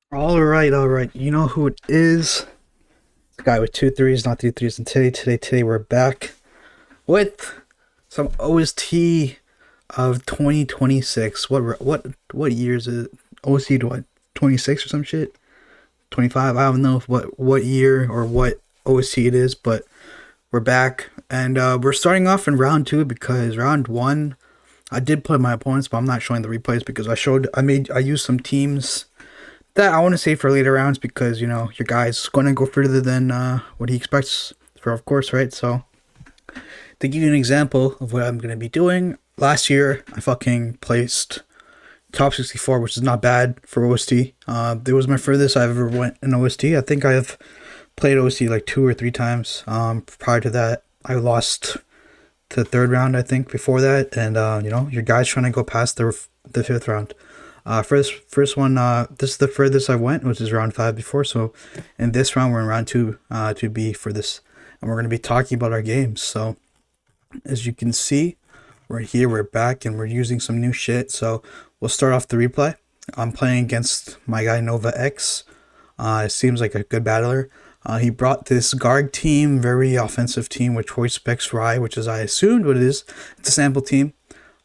All right. You know who it is? The guy with two threes, not two threes. And today, we're back with some OST of 2026. What year is it? OST to what? 26 or some shit? 25. I don't know what year or what OST it is, but we're back and we're starting off in round two because round one I did play my opponents, but I'm not showing the replays because I used some teams that I want to save for later rounds because your guy's going to go further than what he expects for, of course, right? So to give you an example of what I'm going to be doing, last year I fucking placed top 64, which is not bad for OST. It was my furthest I've ever went in OST. I think I've played OST like two or three times. Prior to that, I lost to the third round, I think, before that, and your guy's trying to go past the fifth round. First one, this is the furthest I went, which is round five before. So, in this round, we're in round two, to be for this, and we're gonna be talking about our games. So, as you can see, we're here, we're back, and we're using some new shit. So, we'll start off the replay. I'm playing against my guy Nova X. It seems like a good battler. He brought this Garg team, very offensive team, with Choice Specs Rye, which is I assumed what it is. It's a sample team.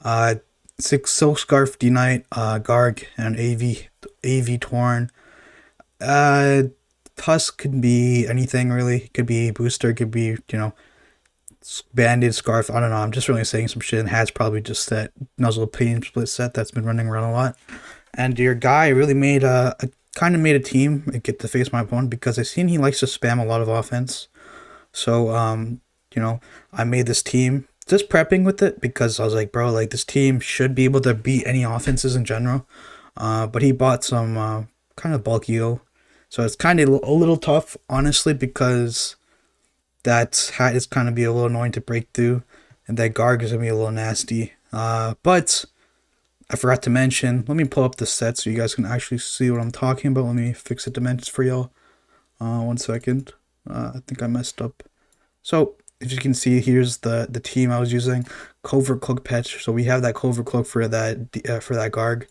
Uh, Six Silk Scarf, D Knight, Garg, and AV Torn. Uh, Tusk could be anything really. It could be Booster, could be Banded Scarf. I don't know. I'm just really saying some shit. And has probably just that Nuzzle Pain split set that's been running around a lot. And your guy really made a kind of made a team and get to face my opponent because I seen he likes to spam a lot of offense. So I made this team just prepping with it because I was like, bro, like this team should be able to beat any offenses in general. But he bought some kind of bulky O, so it's kind of a little tough, honestly, because that hat is kind of be a little annoying to break through, and that Garg is gonna be a little nasty. But I forgot to mention. Let me pull up the set so you guys can actually see what I'm talking about. Let me fix the dimensions for y'all. 1 second. I think I messed up. So if you can see, here's the team I was using. Covert Cloak Patch. So we have that Covert Cloak for that Garg.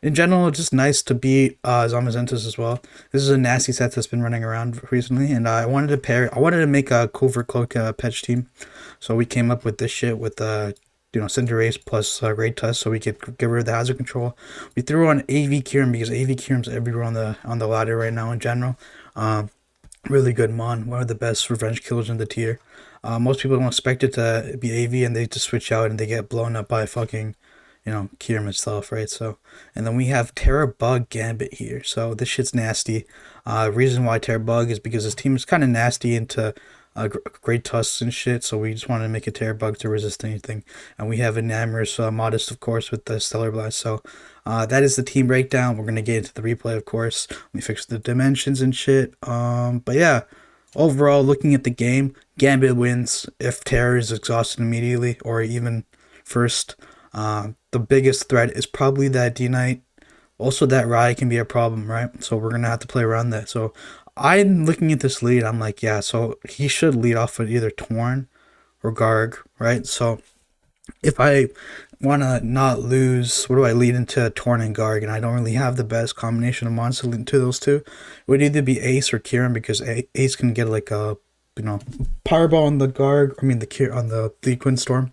In general, it's just nice to beat Zamazentus as well. This is a nasty set that's been running around recently, and I wanted to make a Covert Cloak Patch team. So we came up with this shit with Cinderace plus Great Tusk, so we could get rid of the hazard control. We threw on AV Kyurem because AV Kyurem's everywhere on the ladder right now in general. Really good mon, one of the best revenge killers in the tier. Most people don't expect it to be AV, and they just switch out and they get blown up by fucking, Kyurem itself, right? So, and then we have Terra Bug Gambit here. So this shit's nasty. Reason why Terra Bug is because his team is kind of nasty into great tusks and shit. So we just wanted to make a Terra Bug to resist anything. And we have Enamorous Modest, of course, with the Stellar Blast. So that is the team breakdown. We're gonna get into the replay, of course. We fix the dimensions and shit. But yeah, overall, looking at the game, Gambit wins if Terra is exhausted immediately or even first. The biggest threat is probably that D Knight. Also, that Rye can be a problem, right? So we're gonna have to play around that. So I'm looking at this lead. I'm like, yeah. So he should lead off with either Torn or Garg, right? So if I want to not lose, what do I lead into? Torn and Garg, and I don't really have the best combination of monsters to lead into those two. It would either be Ace or Kieran because Ace can get like a Powerball on the Garg. I mean the on the Quinn Storm,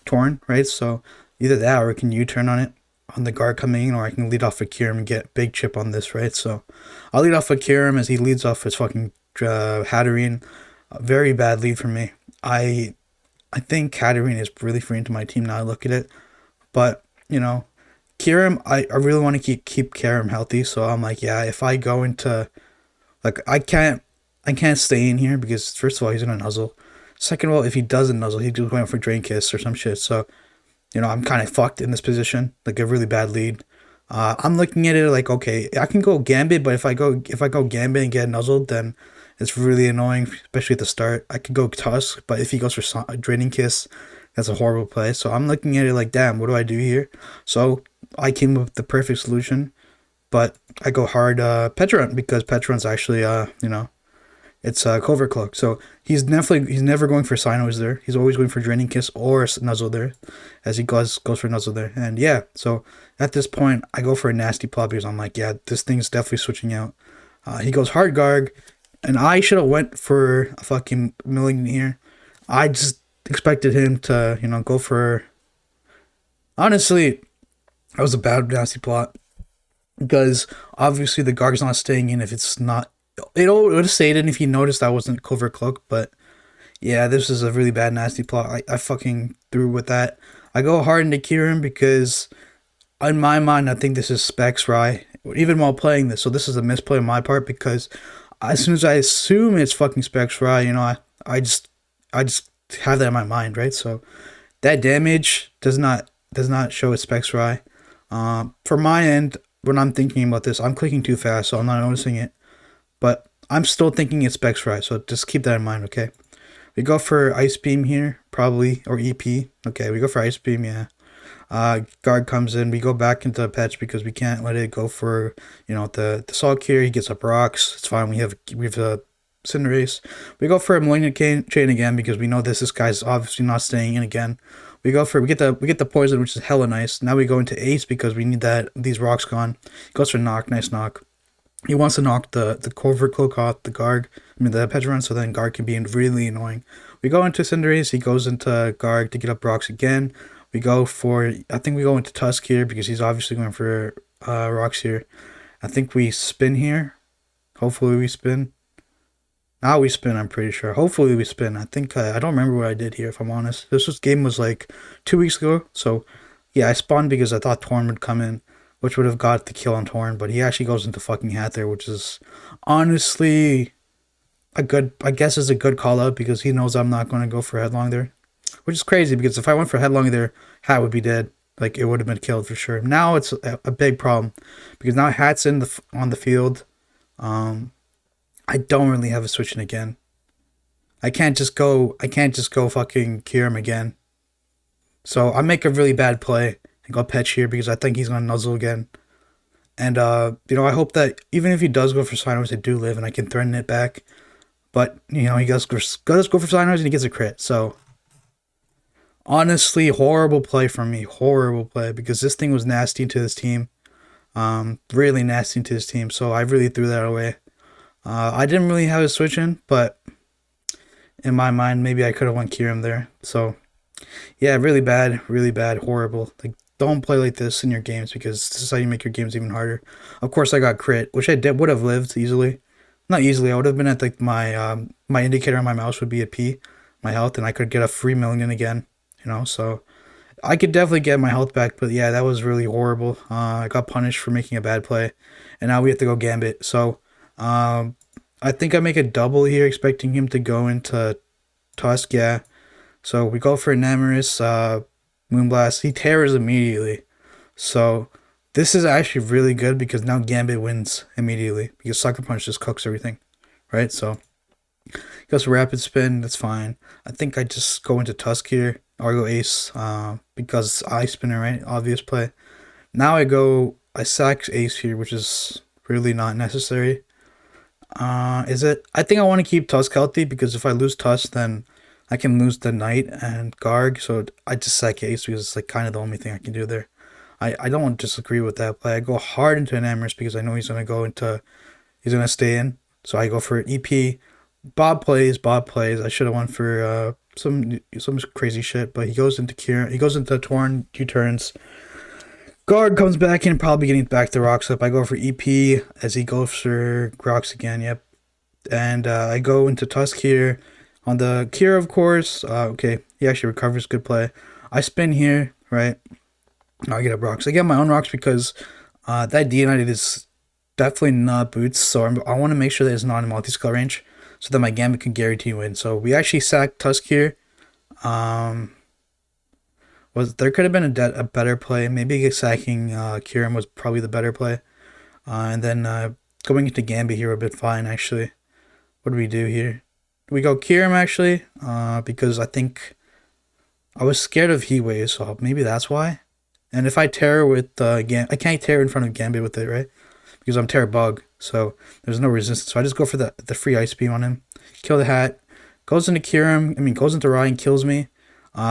Torn, right? So either that or I can U-turn on it on the Garg coming in, or I can lead off a Kieran and get big chip on this, right? So I'll lead off a Kieran as he leads off his fucking Hatterene. A very bad lead for me. I think Hatterene is really free into my team now. I look at it, but Kiram, I really want to keep Kiram healthy. So I'm like, yeah, if I go into like I can't stay in here because first of all he's gonna nuzzle. Second of all, if he doesn't nuzzle, he's just going for Drain Kiss or some shit. So I'm kind of fucked in this position, like a really bad lead. I'm looking at it like, okay, I can go Gambit, but if I go Gambit and get nuzzled, then it's really annoying, especially at the start. I could go Tusk, but if he goes for Draining Kiss, that's a horrible play. So I'm looking at it like, damn, what do I do here? So I came up with the perfect solution, but I go hard Petron because Petron's actually It's Covert Cloak. So he's never going for Sinos there. He's always going for Draining Kiss or Nuzzle there, as he goes for Nuzzle there. And yeah, so at this point, I go for a nasty plot because I'm like, yeah, this thing's definitely switching out. He goes hard Garg, and I should have went for a fucking million here. I just expected him to, go for. Honestly, that was a bad nasty plot because obviously the Garg's not staying in if it's not. It would have stayed in if you noticed that wasn't Covert Cloak, but yeah, this is a really bad nasty plot. I fucking threw with that. I go hard into Kieran because in my mind I think this is Specs Rye, even while playing this. So this is a misplay on my part because as soon as I assume it's fucking Specs Rye, I just have that in my mind, right? So that damage does not show it's Specs Rye. For my end, when I'm thinking about this, I'm clicking too fast, so I'm not noticing it. But I'm still thinking it's Specs Rye, so just keep that in mind, okay? We go for Ice Beam here, probably, or EP. Okay, we go for Ice Beam, yeah. Guard comes in. We go back into Patch because we can't let it go for, the Salt Cure. He gets up rocks. It's fine. We have a Cinderace. We go for a Malignant Chain again because we know this guy's obviously not staying in again. We get the poison, which is hella nice. Now we go into Ace because we need these rocks gone. He goes for Knock, nice knock. He wants to knock the Covert Cloak off the the Petron, so then Garg can be really annoying. We go into Cinderace, he goes into Garg to get up rocks again. I think we go into Tusk here because he's obviously going for rocks here. I think we spin here. Hopefully we spin. Now we spin, I'm pretty sure. Hopefully we spin. I think, I don't remember what I did here, if I'm honest. Game was like 2 weeks ago, so yeah, I spawned because I thought Torn would come in, which would have got the kill on Torn, but he actually goes into fucking Hat there, which is honestly a good call out because he knows I'm not going to go for Headlong there, which is crazy because if I went for Headlong there, Hat would be dead. Like, it would have been killed for sure. Now it's a big problem because now Hat's on the field. I don't really have a switch in again. I can't just go fucking cure him again. So I make a really bad play and go Petch here because I think he's gonna Nuzzle again. And I hope that even if he does go for Sinos, I do live and I can threaten it back. But he does go for Sinos and he gets a crit. So honestly, horrible play from me. Horrible play because this thing was nasty to his team. Really nasty to his team. So I really threw that away. I didn't really have a switch in, but in my mind, maybe I could have won Kyurem there. So, yeah, really bad, horrible. Like, don't play like this in your games because this is how you make your games even harder. Of course, I got crit, which would have lived easily. Not easily. I would have been at like my indicator on my mouse would be at P, my health, and I could get a free million again. So I could definitely get my health back. But yeah, that was really horrible. I got punished for making a bad play, and now we have to go Gambit. So. I think I make a double here, expecting him to go into Tusk, yeah. So we go for Enamorous, Moonblast. He tears immediately. So this is actually really good because now Gambit wins immediately because Sucker Punch just cooks everything, right? So he goes for Rapid Spin, that's fine. I think I just go into Tusk here, or I go Ace, because Ice Spinner, right? Obvious play. Now I sack Ace here, which is really not necessary. Is it? I think I want to keep Tusk healthy because if I lose Tusk, then I can lose the Knight and Garg. So I just sack Ace because it's like kind of the only thing I can do there. I don't disagree with that play. I go hard into Enamorous because I know he's gonna stay in. So I go for EP. Bob plays. I should have went for some crazy shit, but he goes into Kieran. He goes into Torn 2 turns. Guard comes back in, probably getting back the rocks up. I go for EP as he goes for rocks again, yep. And I go into Tusk here. On the Cure, of course. Okay, he actually recovers, good play. I spin here, right? I get up rocks. I get my own rocks because that D-Knight is definitely not boots. So I want to make sure that it's not in multi-skill range so that my Gambit can guarantee win. So we actually sack Tusk here. There could have been a better play. Maybe sacking Kyurem was probably the better play. And then going into Gambit here would have been fine, actually. What do we do here? We go Kyurem, actually, because I think I was scared of Heat Wave, so maybe that's why. And if I Terror with Gambit, I can't Terror in front of Gambit with it, right? Because I'm Terror Bug, so there's no resistance. So I just go for the free Ice Beam on him. kill the hat, goes into Kirim, goes into Ryan, kills me.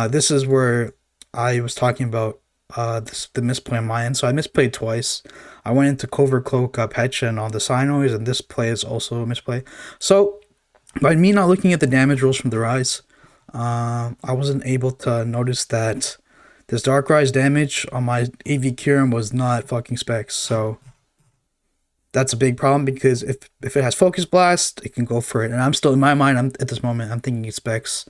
This is where I was talking about the misplay on my end. So I misplayed twice. I went into Covert Cloak, Pecha, and all the Cynoids, and this play is also a misplay. So by me not looking at the damage rolls from the Rise, I wasn't able to notice that this Dark Rise damage on my AV Kirim was not fucking specs. So that's a big problem, because if it has Focus Blast, it can go for it. And I'm still, in my mind, at this moment, I'm thinking it's specs.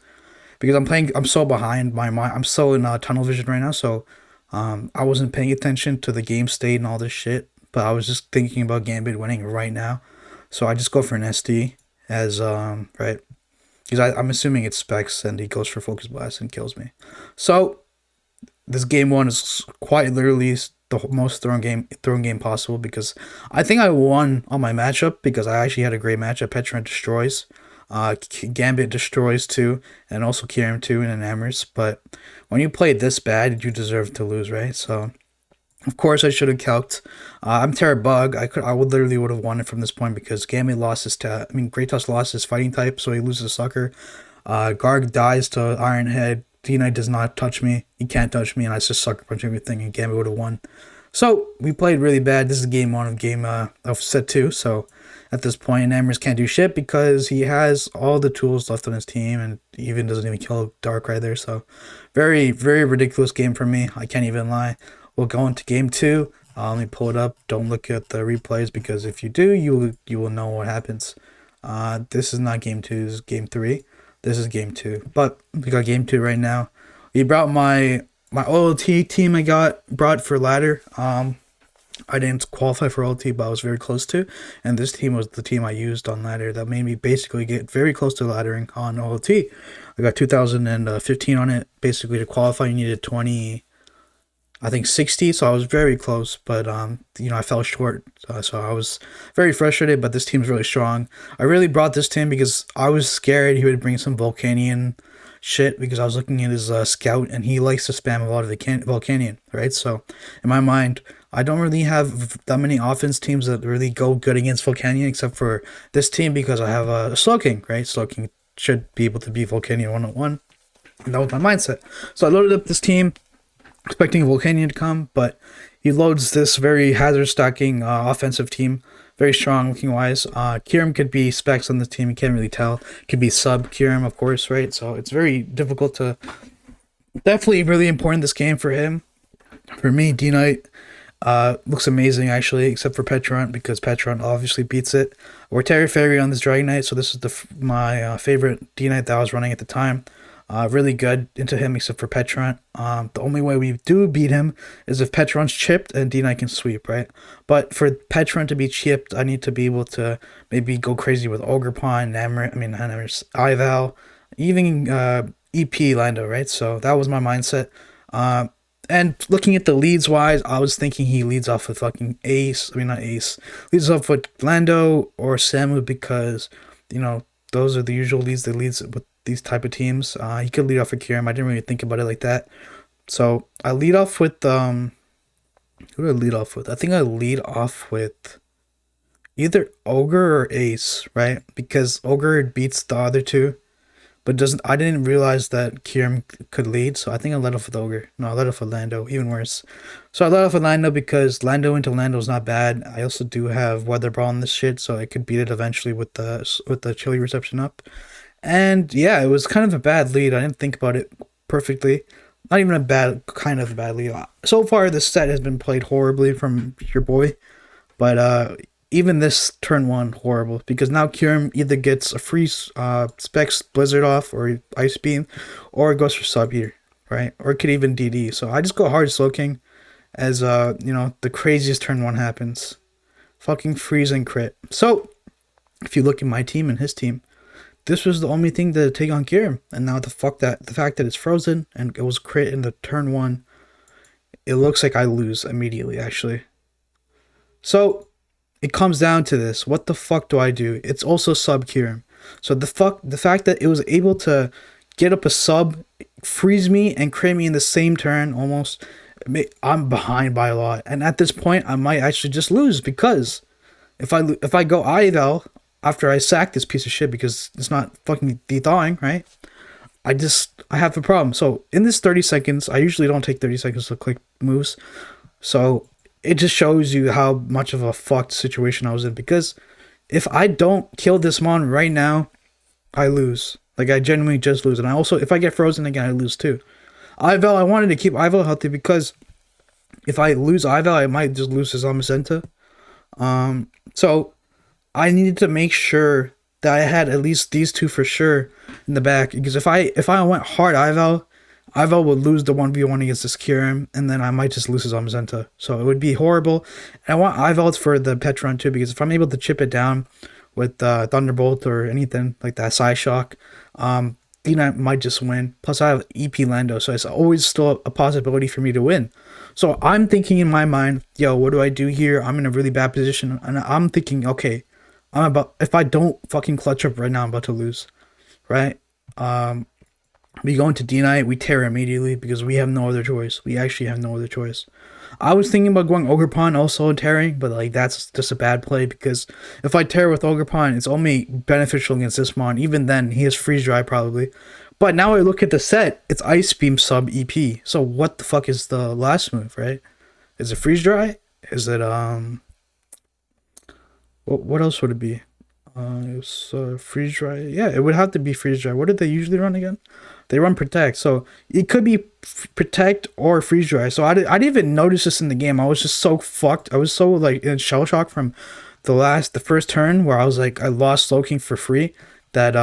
Because I'm so behind my mind. I'm so in tunnel vision right now, so I wasn't paying attention to the game state and all this shit. But I was just thinking about Gambit winning right now. So I just go for an SD as, right? Because I'm assuming it's specs, and he goes for Focus Blast and kills me. So this game one is quite literally the most thrown game possible, because I think I won on my matchup, because I actually had a great matchup. Petra destroys, Gambit destroys too, and also Kirim too, and Enamors. But when you play this bad, you deserve to lose, right? So of course I should have calced. I'm Terra Bug. I would have won it from this point, because Gambit lost his Great lost his fighting type, so he loses Sucker. Garg dies to Ironhead. D-Knight does not touch me. He can't touch me, and I just sucker punch everything, and Gambit would have won. So we played really bad. This is game one of set 2. So at this point, Enamors can't do shit, because he has all the tools left on his team, and even doesn't even kill Darkrai there. So very, very ridiculous game for me. I can't even lie. We'll go into game 2. Let me pull it up. Don't look at the replays, because if you do, you will know what happens. This is not game 2. This is game 3. This is game 2. But we got game 2 right now. We brought my OLT team I brought for ladder. I didn't qualify for OLT, but I was very close to. And this team was the team I used on ladder that made me basically get very close to laddering on OLT. I got 2015 on it. Basically, to qualify, you needed 20, I think 60, so I was very close, but I fell short, so I was very frustrated. But this team's really strong. I really brought this team because I was scared he would bring some Volcanion shit, because I was looking at his scout, and he likes to spam a lot of the Volcanion, right? So in my mind, I don't really have that many offense teams that really go good against Volcanion, except for this team, because I have a Slowking, right? Slowking should be able to beat Volcanion 1-on-1, and that was my mindset. So I loaded up this team, expecting Volcanion to come, but he loads this very hazard stacking offensive team, very strong looking wise. Kirim could be specs on this team, you can't really tell. Could be sub Kirim, of course, right? So it's very difficult to, definitely really important this game for him. For me, D-Knight looks amazing actually, except for Petron, because Petron obviously beats it. Or Terra Fairy on this Dragonite, so this is my favorite D-Knight that I was running at the time. Really good into him, except for Petron. The only way we do beat him is if Petron's chipped and D-Knight can sweep, right? But for Petron to be chipped, I need to be able to maybe go crazy with Ogerpon, Ival, even EP Lando, right? So that was my mindset. And looking at the leads wise, I was thinking he leads off with fucking leads off with Lando or Samu, because, those are the usual leads that leads with these type of teams. He could lead off with Kirim. I didn't really think about it like that. So I lead off with who do I lead off with? I think I lead off with either Ogre or Ace, right? Because Ogre beats the other two, but I didn't realize that Kirim could lead, so I think I led off with Ogre. No, I led off with Lando, even worse. So I led off with Lando because Lando into Lando is not bad. I also do have Weather Ball on this shit, so I could beat it eventually with the Chili Reception up. And yeah, it was kind of a bad lead. I didn't think about it perfectly. Not even a bad, kind of a bad lead. So far, this set has been played horribly from your boy. But even this turn 1, horrible. Because now Kirim either gets a free Specs Blizzard off or Ice Beam, or it goes for Sub here, right? Or it could even DD. So I just go hard Slowking as, the craziest turn 1 happens. Fucking freeze and crit. So, if you look at my team and his team, this was the only thing to take on Kirim. And now the fact that it's frozen and it was crit in the turn 1, it looks like I lose immediately, actually. So it comes down to this. What the fuck do I do? It's also sub Kirim. So the fact that it was able to get up a sub, freeze me, and crit me in the same turn almost, I'm behind by a lot. And at this point, I might actually just lose, because if I go Ival, after I sack this piece of shit because it's not fucking thawing, right? I have a problem. So in this 30 seconds, I usually don't take 30 seconds to click moves. So it just shows you how much of a fucked situation I was in, because if I don't kill this mon right now, I lose. Like, I genuinely just lose. And I also, if I get frozen again, I lose too. Ivel, I wanted to keep Ivel healthy because if I lose Ivel, I might just lose his Zamazenta. So I needed to make sure that I had at least these two for sure in the back, because if I went hard Ivel would lose the 1v1 against this Kyurem, and then I might just lose his Zamazenta. So it would be horrible. And I want Ivel for the Petron too, because if I'm able to chip it down with Thunderbolt or anything like that, Psyshock, D-Knight might just win. Plus I have EP Lando, so it's always still a possibility for me to win. So I'm thinking in my mind, yo, what do I do here? I'm in a really bad position, and I'm thinking, okay, if I don't fucking clutch up right now, I'm about to lose, right? We go into D-Knight, we tear immediately because we have no other choice. We actually have no other choice. I was thinking about going Ogerpon also and tearing, but like that's just a bad play, because if I tear with Ogerpon, it's only beneficial against this mon. Even then, he has Freeze Dry probably. But now I look at the set, it's Ice Beam sub EP. So what the fuck is the last move, right? Is it Freeze Dry? Is it what else would it be? It was Freeze Dry. Yeah, it would have to be Freeze Dry. What did they usually run again? They run Protect. So it could be Protect or Freeze Dry. So I didn't even notice this in the game. I was just so fucked. I was so like in shell shock from the first turn where I was like, I lost Slowking for free, that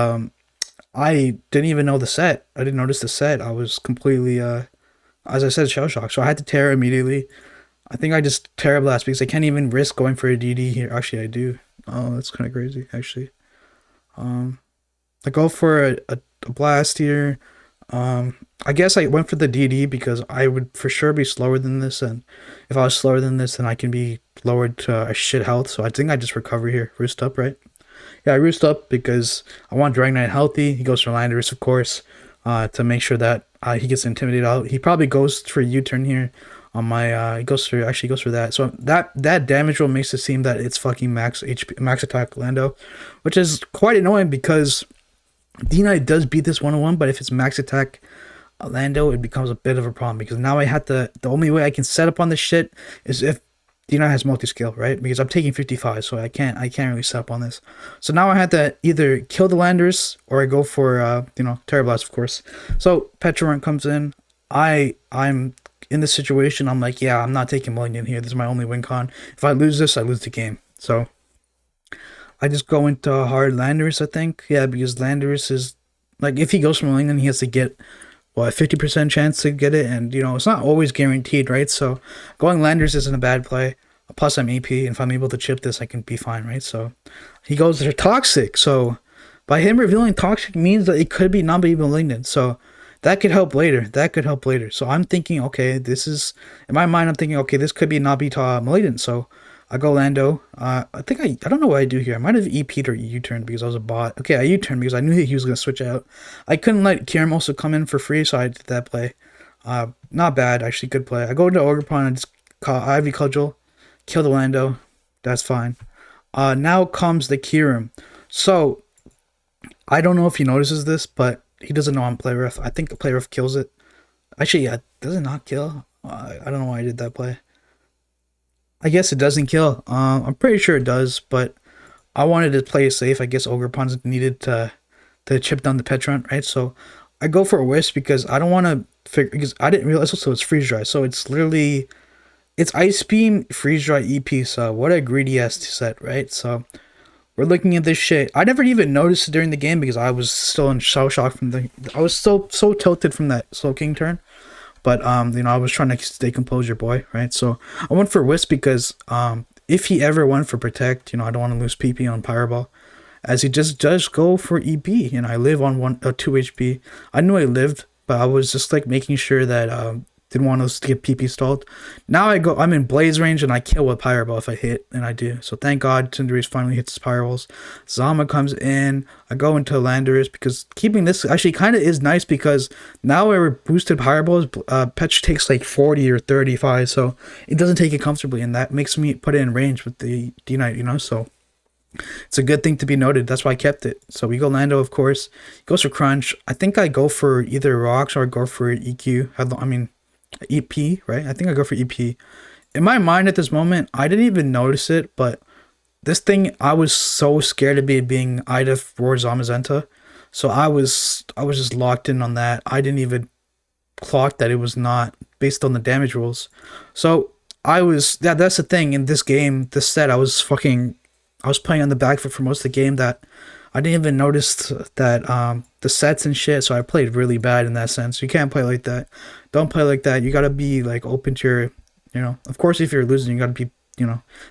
I didn't even know the set. I didn't notice the set. I was completely as I said, shell shock. So I had to tear immediately. I think I just Terra Blast because I can't even risk going for a DD here. Actually, I do. Oh, that's kind of crazy, actually. I go for a blast here. I guess I went for the DD because I would for sure be slower than this, and if I was slower than this, then I can be lowered to a shit health. So I think I just recover here. Roost up, right? Yeah, I roost up because I want Dragonite healthy. He goes for Landorus, of course, to make sure that he gets intimidated out. He probably goes for a U-turn here. On my he goes for that. So that damage roll makes it seem that it's fucking max HP, max attack Lando, which is quite annoying because D-Knight does beat this 101, but if it's max attack Lando, it becomes a bit of a problem, because now I have to, the only way I can set up on this shit is if D-Knight has multi-scale, right? Because I'm taking 55, so I can't really set up on this. So now I have to either kill the Landers or I go for Terra Blast, of course. So Petrorant comes in. I'm in this situation, I'm like, yeah, I'm not taking Malignant here. This is my only win con. If I lose this, I lose the game. So I just go into hard Landorus, I think. Yeah, because Landorus is, like, if he goes for Malignant, he has to get, a 50% chance to get it. And, it's not always guaranteed, right? So going Landorus isn't a bad play. Plus, I'm AP, and if I'm able to chip this, I can be fine, right? So he goes to Toxic. So by him revealing Toxic means that it could be not-be Malignant. So that could help later. So I'm thinking, okay, this is, in my mind, I'm thinking, okay, this could be not be Malignant. So I go Lando. I think I don't know what I do here. I might have EP'd or U-turned because I was a bot. Okay, I U-turned because I knew he was going to switch out. I couldn't let Kyurem also come in for free, so I did that play. Not bad, actually, good play. I go into Ogerpon and just call Ivy Cudgel, kill the Lando. That's fine. Now comes the Kyurem. So I don't know if he notices this, but he doesn't know I'm Play Rough. I think Play Rough kills it. Actually, yeah, does it not kill? I don't know why I did that play. I guess it doesn't kill. I'm pretty sure it does, but I wanted to play it safe. I guess Ogerpon's needed to chip down the Petront, right? So I go for a Wisp because I don't want to figure, because I didn't realize also it's Freeze Dry. So it's literally, it's Ice Beam, Freeze Dry, EP. So what a greedy ass set, right? So we're looking at this shit. I never even noticed it during the game because I was still in shell shock I was so tilted from that Slowking turn. But, I was trying to stay composure, boy, right? So I went for Wisp because if he ever went for Protect, I don't want to lose PP on Pyro as he just does go for EP. I live on 2 HP. I knew I lived, but I was just like making sure that didn't want us to get PP stalled. Now I'm in Blaze range and I kill with Pyro if I hit, and I do. So thank God Cinderace finally hits his Pyros. Zama comes in. I go into Landorus because keeping this actually kind of is nice because now we're boosted Pyros. Petch takes like 40 or 35, so it doesn't take it comfortably, and that makes me put it in range with the D-Knight, So It's a good thing to be noted. That's why I kept it. So we go Lando, of course. He goes for Crunch. I think I go for either Rocks or I go for EQ. I mean, EP, right? I think I go for EP. In my mind at this moment, I didn't even notice it, but this thing, I was so scared of it being Ida for Zamazenta. So I was just locked in on that. I didn't even clock that it was not based on the damage rules. So that's the thing in this game, this set, I was playing on the back foot for most of the game that I didn't even notice that the sets and shit, so I played really bad in that sense. You can't play like that. Don't play like that. You gotta be like open to your, of course if you're losing you gotta be,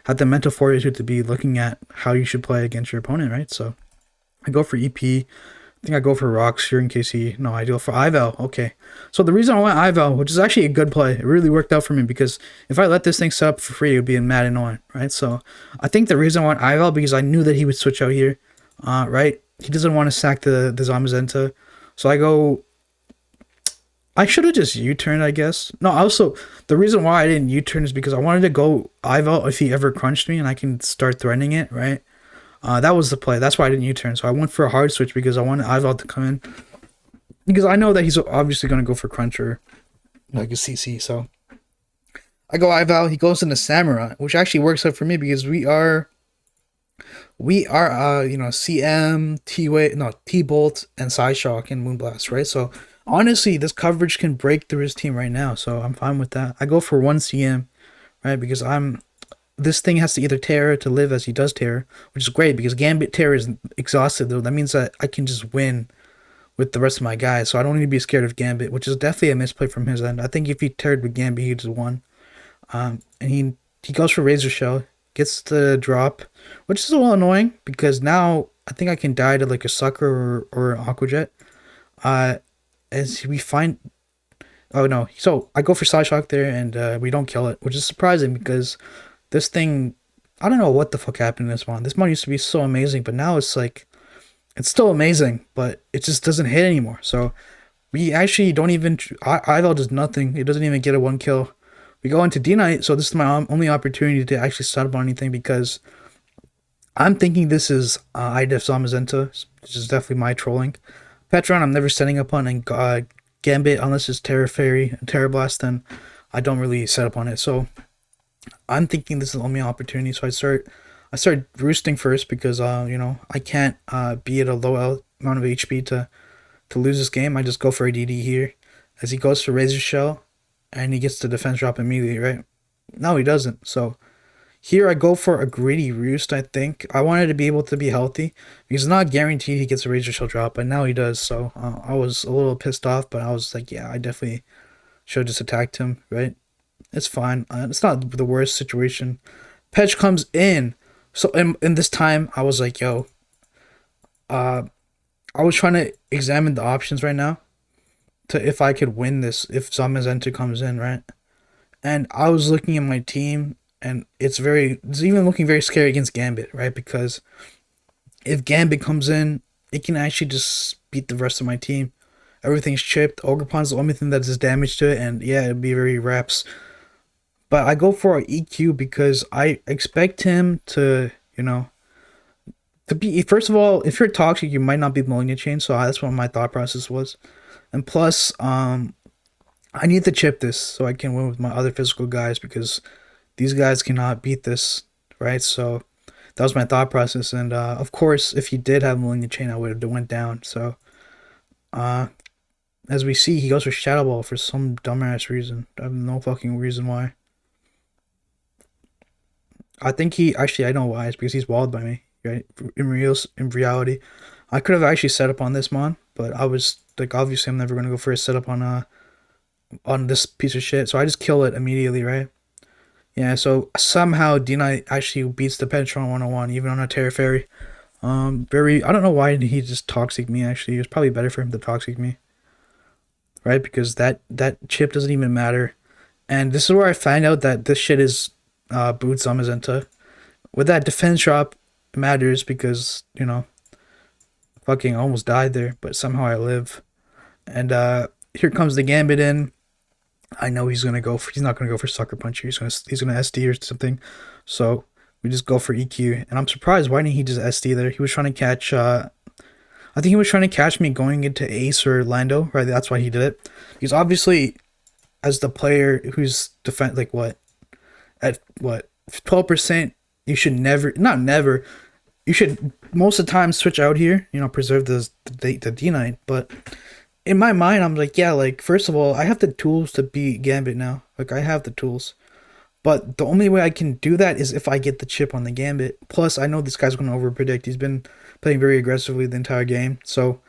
have the mental fortitude to be looking at how you should play against your opponent, right? So I go for EP. I think I go for Rocks here in case no, I go for Ival. Okay. So the reason I went Ival, which is actually a good play, it really worked out for me because if I let this thing set up for free, it would be mad annoying, right? So I think the reason I went Ival because I knew that he would switch out here, right? He doesn't want to sack the Zamazenta. So I should have just U-turned, I guess. No, also, the reason why I didn't U-turn is because I wanted to go Ival if he ever crunched me and I can start threatening it, right? That was the play. That's why I didn't U-turn. So I went for a hard switch because I wanted Ival to come in. Because I know that he's obviously going to go for Cruncher, like a CC. So I go Ival. He goes into Samurai, which actually works out for me because we are CM, T-Way, no, T-Bolt, and Psyshock and Moonblast, right? So honestly, this coverage can break through his team right now. So I'm fine with that. I go for one CM, right? Because this thing has to either Terra to live as he does Terra, which is great because Gambit Terra is exhausted though. That means that I can just win with the rest of my guys, so I don't need to be scared of Gambit, which is definitely a misplay from his end. I think if he Terra'd with Gambit, he just won. And he goes for Razor Shell, gets the drop, which is a little annoying because now I think I can die to like a Sucker or an Aqua Jet. As we find, oh no, so I go for Psyshock there and we don't kill it, which is surprising because this thing, I don't know what the fuck happened in this one. This one used to be so amazing, but now it's like, it's still amazing, but it just doesn't hit anymore. So we actually don't even, Ival does nothing. It doesn't even get a one kill. We go into D-Knight, so this is my only opportunity to actually set up on anything because I'm thinking this is IDEF Zamazenta, which is definitely my trolling. Petron, I'm never setting up on, and Gambit, unless it's Terra Fairy and Terra Blast, then I don't really set up on it. So I'm thinking this is the only opportunity, so I start roosting first because I can't be at a low amount of HP to lose this game. I just go for a DD here as he goes for Razor Shell and he gets the defense drop immediately, right? No, he doesn't. So here I go for a greedy roost. I think I wanted to be able to be healthy because it's not guaranteed he gets a Razor Shell drop, but now he does. So I was a little pissed off, but I was like, yeah, I definitely should have just attacked him, right? It's fine. It's not the worst situation. Petch comes in. So in this time, I was like, yo, I was trying to examine the options right now to if I could win this, if Zamazenta comes in, right? And I was looking at my team, and it's even looking very scary against Gambit, right? Because if Gambit comes in, it can actually just beat the rest of my team. Everything's chipped. Ogrepon's the only thing that does damage to it, and yeah, it'd be very reps. But I go for an EQ because I expect him to, to be, first of all, if you're toxic, you might not be Malignant Chain, so that's what my thought process was. And plus, I need to chip this so I can win with my other physical guys because these guys cannot beat this, right? So that was my thought process. And of course, if he did have Malignant Chain, I would have went down. So as we see, he goes for Shadow Ball for some dumbass reason. I have no fucking reason why. I think I know why. It's because he's walled by me, right? In reality, I could have actually set up on this mon, but I was like, obviously, I'm never gonna go for a setup on this piece of shit. So I just kill it immediately, right? Yeah. So somehow D-Knight actually beats the Penetron 101, even on a Terra Fairy. I don't know why he just toxic me. Actually, it was probably better for him to toxic me, right? Because that chip doesn't even matter. And this is where I find out that this shit is boots Zamazenta. With that defense drop, it matters because, fucking almost died there, but somehow I live. And here comes the Gambit in. I know he's not gonna go for Sucker Puncher. He's gonna SD or something. So We just go for EQ, and I'm surprised. Why didn't he just SD there? He was trying to catch. I think he was trying to catch me going into Ace or Lando, right? That's why he did it. Because obviously, as the player who's like what at what 12%, you should never, not never, you should most of the time switch out here. You know, preserve the D9. But in my mind, I'm like, yeah, like first of all, I have the tools to beat Gambit now. Like I have the tools. But the only way I can do that is if I get the chip on the Gambit. Plus, I know this guy's going to overpredict. He's been playing very aggressively the entire game. So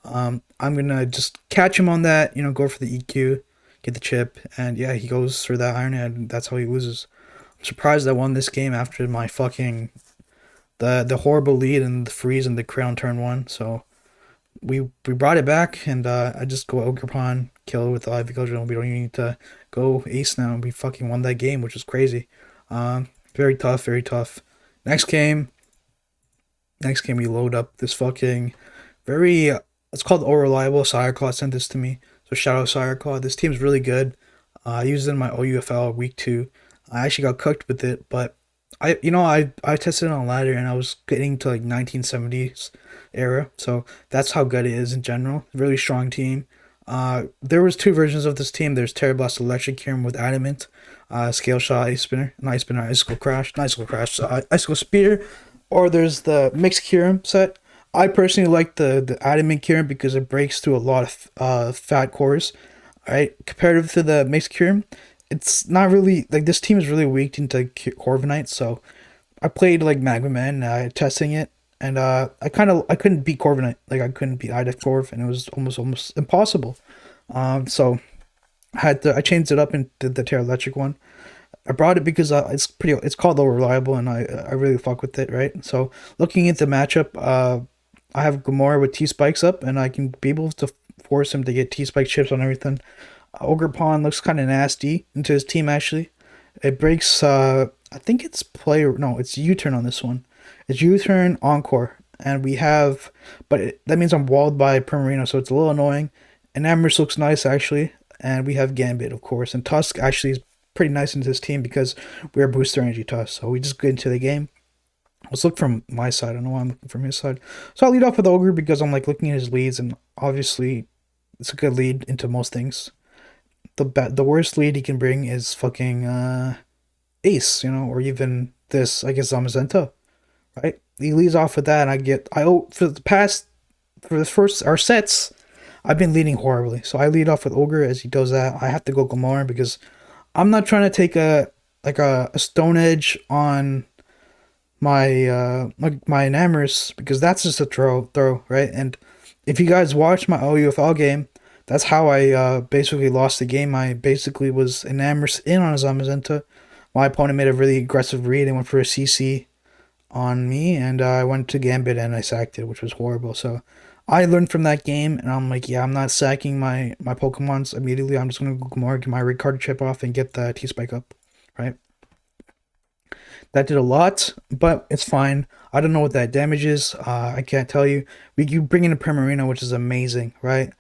I'm going to just catch him on that, you know, go for the EQ, get the chip. And yeah, he goes for that Iron Head, and that's how he loses. I'm surprised I won this game after my fucking, the horrible lead and the freeze and the crown turn 1. So we brought it back, and I just go Ogre Pawn, kill with the Ivy Cudgel. We don't even need to go Ace now. We fucking won that game, which is crazy. Very tough, very tough. Next game we load up this fucking very, it's called Unreliable. Sireclaw sent this to me. So shout out Sireclaw. This team's really good. I used it in my OUFL week 2. I actually got cooked with it, but I tested it on ladder, and I was getting to like 1970s era. So that's how good it is in general. Really strong team. There was 2 versions of this team. There's Terrablast Electric Kyurem with Adamant, Scale Shot, Ice Spinner, Icicle Crash, Icicle Spear, or there's the Mixed Kyurem set. I personally like the Adamant Kyurem because it breaks through a lot of fat cores. Alright, comparative to the Mixed Kyurem, it's not really, like, this team is really weak into Corviknight, so I played like Magma Man, testing it, and I couldn't beat Corviknight. Like I couldn't beat Ida Corv, and it was almost impossible. So I changed it up and did the Terra Electric one. I brought it because it's called Low Reliable, and I really fuck with it, right? So looking at the matchup, I have Gamora with T Spikes up, and I can be able to force him to get T Spike chips on everything. Ogre Pawn looks kind of nasty into his team actually. It breaks. I think it's it's U-turn on this one. It's U-turn Encore, and we have, that means I'm walled by Primarina, so it's a little annoying. And Amherst looks nice actually, and we have Gambit of course, and Tusk actually is pretty nice into this team because we're booster energy Tusk. So we just get into the game. Let's look from my side. I don't know why I'm looking from his side. So I'll lead off with Ogre because I'm like looking at his leads, and obviously it's a good lead into most things. The worst lead he can bring is fucking Ace, you know, or even this, I guess, Zamazenta, right? He leads off with that, and for the first, our sets, I've been leading horribly. So I lead off with Ogre. As he does that, I have to go Gamora because I'm not trying to take a Stone Edge on my my Namorous, because that's just a throw, right? And if you guys watch my OUFL game, that's how I basically lost the game. I basically was Namorous in on a Zamazenta. My opponent made a really aggressive read and went for a CC on me, and I went to Gambit and I sacked it, which was horrible. So I learned from that game, and I'm like, yeah, I'm not sacking my Pokemons immediately. I'm just going to go more, get my Ricardo chip off, and get the T-Spike up, right? That did a lot, but it's fine. I don't know what that damage is. I can't tell you. You bring in a Primarina, which is amazing, right?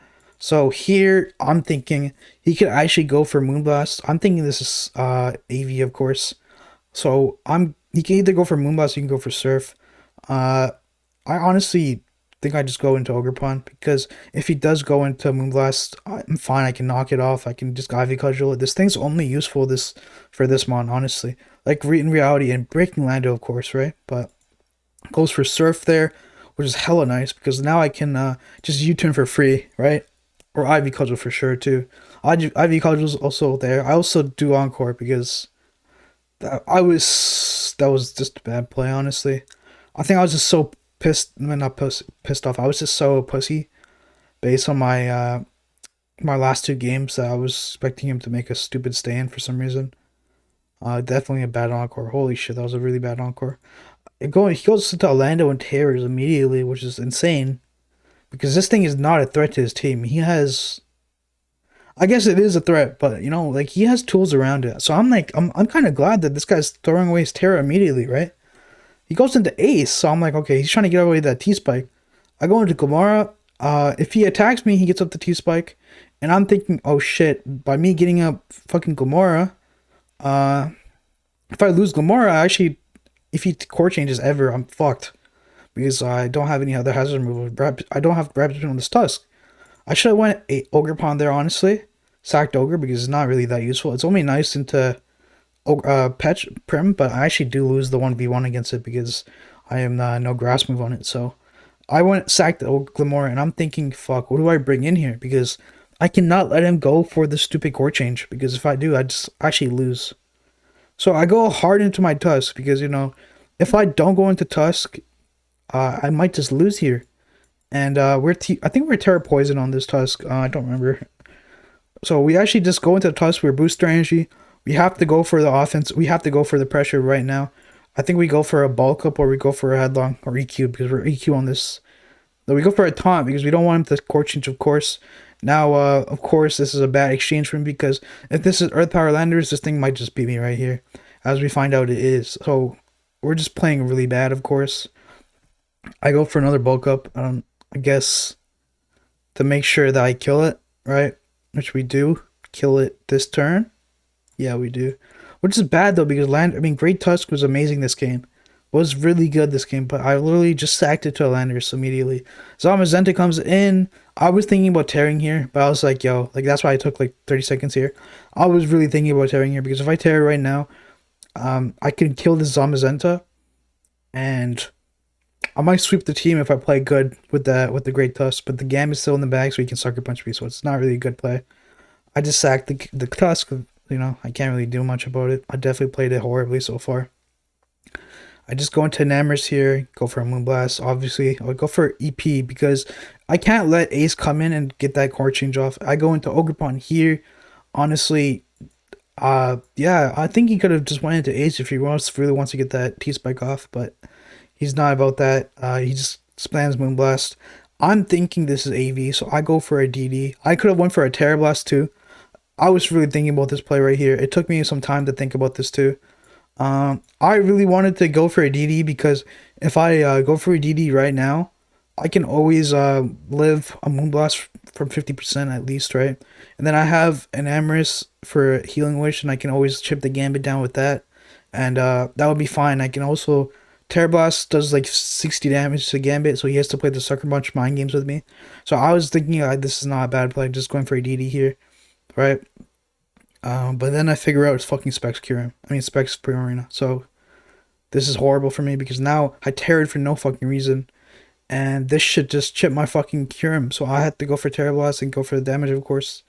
So here, I'm thinking he could actually go for Moonblast. I'm thinking this is AV, of course. So he can either go for Moonblast or he can go for Surf. I honestly think I just go into Ogre Pawn, because if he does go into Moonblast, I'm fine. I can knock it off. I can just Ivy Cudgel it. This thing's only useful for this mon, honestly. Like in reality, and Breaking Lando, of course, right? But goes for Surf there, which is hella nice, because now I can just U-turn for free, right? Or Ivy Cudgel for sure too. Ivy Cudgel's also there. I also do Encore because that was just a bad play, honestly. I think I was just so pissed off. I was just so pussy based on my my last 2 games that I was expecting him to make a stupid stand for some reason. Definitely a bad Encore. Holy shit, that was a really bad Encore. He goes into Orlando and Terrors immediately, which is insane. Because this thing is not a threat to his team. He has, I guess it is a threat, but you know, like he has tools around it. So I'm kind of glad that this guy's throwing away his Terra immediately, right? He goes into Ace, so I'm like, okay, he's trying to get away that T-Spike. I go into Gamora. If he attacks me, he gets up the T-Spike, and I'm thinking, oh shit, by me getting up fucking Gamora, if I lose Gamora, if he core changes ever, I'm fucked. Because I don't have any other hazard removal. I don't have Rapid Spin on this Tusk. I should have went a Ogre Pawn there, honestly. Sacked Ogre because it's not really that useful. It's only nice into Patch Prim, but I actually do lose the 1v1 against it because I am no grass move on it. So I went sacked Glimmer, and I'm thinking, fuck, what do I bring in here? Because I cannot let him go for the stupid core change, because if I do, I just actually lose. So I go hard into my Tusk because, you know, if I don't go into Tusk, I might just lose here. And I think we're Terra Poison on this Tusk. I don't remember. So we actually just go into the Tusk. We're booster energy. We have to go for the offense. We have to go for the pressure right now. I think we go for a bulk up or we go for a headlong or EQ because we're EQ on this. No, we go for a taunt because we don't want him to core change, of course. Now, of course, this is a bad exchange for him because if this is Earth Power Landers, this thing might just beat me right here. As we find out it is. So we're just playing really bad, of course. I go for another bulk up. I guess to make sure that I kill it, right? Which we do. Kill it this turn. Yeah, we do. Which is bad though because Great Tusk was amazing this game. Was really good this game, but I literally just sacked it to a Landers immediately. Zamazenta comes in. I was thinking about tearing here, but I was like, yo, like that's why I took like 30 seconds here. I was really thinking about tearing here because if I tear right now, I can kill this Zamazenta, and I might sweep the team if I play good with the Great Tusk. But the Gam is still in the bag, so he can Sucker Punch me, so it's not really a good play. I just sacked the Tusk. You know, I can't really do much about it. I definitely played it horribly so far. I just go into Namorous here, go for a Moonblast. Obviously, I'll go for EP because I can't let Ace come in and get that core change off. I go into Ogre Pawn here. Honestly, yeah, I think he could have just went into Ace if he really wants to get that T-Spike off, but he's not about that. He just spams Moonblast. I'm thinking this is AV, so I go for a DD. I could have went for a Terra Blast too. I was really thinking about this play right here. It took me some time to think about this too. I really wanted to go for a DD because if I go for a DD right now, I can always live a Moonblast from 50% at least, right? And then I have an Amorous for Healing Wish, and I can always chip the Gambit down with that. And that would be fine. I can also... Terra Blast does like 60 damage to Gambit, so he has to play the Sucker Punch mind games with me. So I was thinking this is not a bad play, just going for a DD here, right? But then I figure out it's fucking Specs Kyurem. I mean Specs Primarina. So this is horrible for me because now I tear it for no fucking reason. And this should just chip my fucking Kyurem. So I had to go for Terra Blast and go for the damage, of course.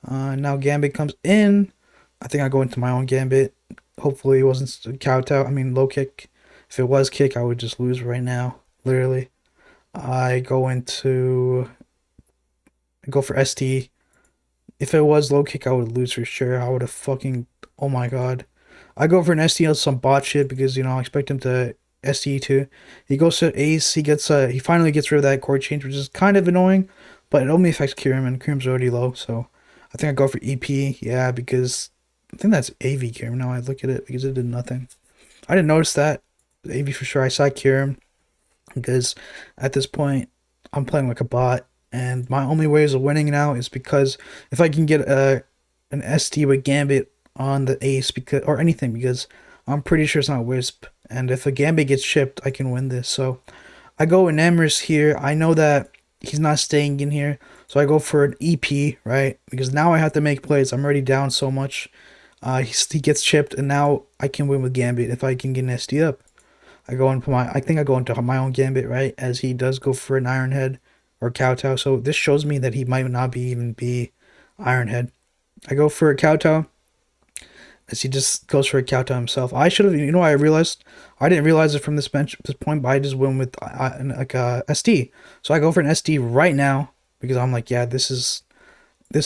Now Gambit comes in. I think I go into my own Gambit. Hopefully it wasn't Kowtow. I mean low kick. If it was kick, I would just lose right now. Literally. I go for ST. If it was low kick, I would lose for sure. I would have fucking... Oh my god. I go for an ST on some bot shit because, you know, I expect him to ST too. He goes to Ace. He finally gets rid of that core change, which is kind of annoying. But it only affects Kyurem, and Kyurem's already low. So I think I go for EP. Yeah, because... I think that's AV Kyurem now I look at it because it did nothing. I didn't notice that. AV for sure. I saw Kyurem because at this point I'm playing like a bot, and my only ways of winning now is because if I can get an ST with Gambit on the Ace or anything, because I'm pretty sure it's not Wisp, and if a Gambit gets shipped I can win this. So I go in Amorous here. I know that he's not staying in here, so I go for an EP, right? Because now I have to make plays. I'm already down so much. He gets chipped, and now I can win with Gambit if I can get an ST up. I think I go into my own Gambit, right? As he does go for an Iron Head or Kowtow. So this shows me that he might not even be Iron Head. I go for a Kowtow as he just goes for a Kowtow himself. I should have, you know, I didn't realize it from this point, but I just went with like a ST. So I go for an ST right now because I'm like, yeah, this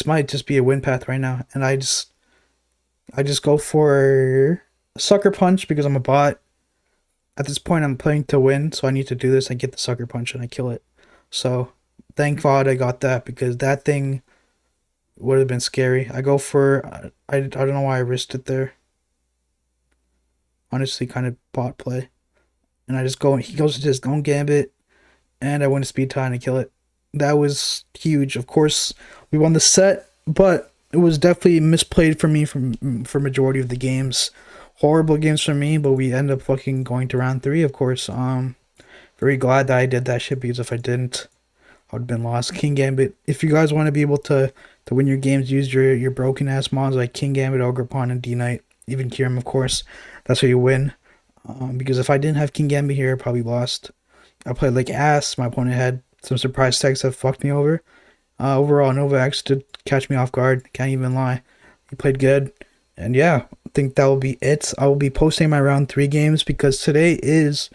might just be a win path right now. And I just go for a Sucker Punch because I'm a bot. At this point, I'm playing to win, so I need to do this. I get the Sucker Punch and I kill it. So, thank God I got that because that thing would have been scary. I go for... I don't know why I risked it there. Honestly, kind of bot play. And I just go... He goes to his own Gambit, and I win a speed tie and I kill it. That was huge. Of course, we won the set, but it was definitely misplayed for me for majority of the games. horrible games for me, but we end up fucking going to round three, of course. Very glad that I did that shit, because if I didn't, I would have been lost. King Gambit. If you guys want to be able to win your games, use your broken ass mods like King Gambit, Ogre Pawn, and D Knight, even Kirim, of course. That's how you win. Because if I didn't have King Gambit here, I probably lost. I played like ass. My opponent had some surprise techs that fucked me over. Overall, Novax did catch me off guard. Can't even lie. He played good. And yeah, I think that will be it. I will be posting my round 3 games, because today is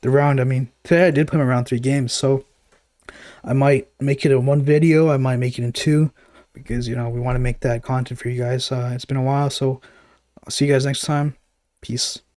the round. I mean, today I did play my round 3 games. So I might make it in one video. I might make it in two, because, you know, we want to make that content for you guys. It's been a while. So I'll see you guys next time. Peace.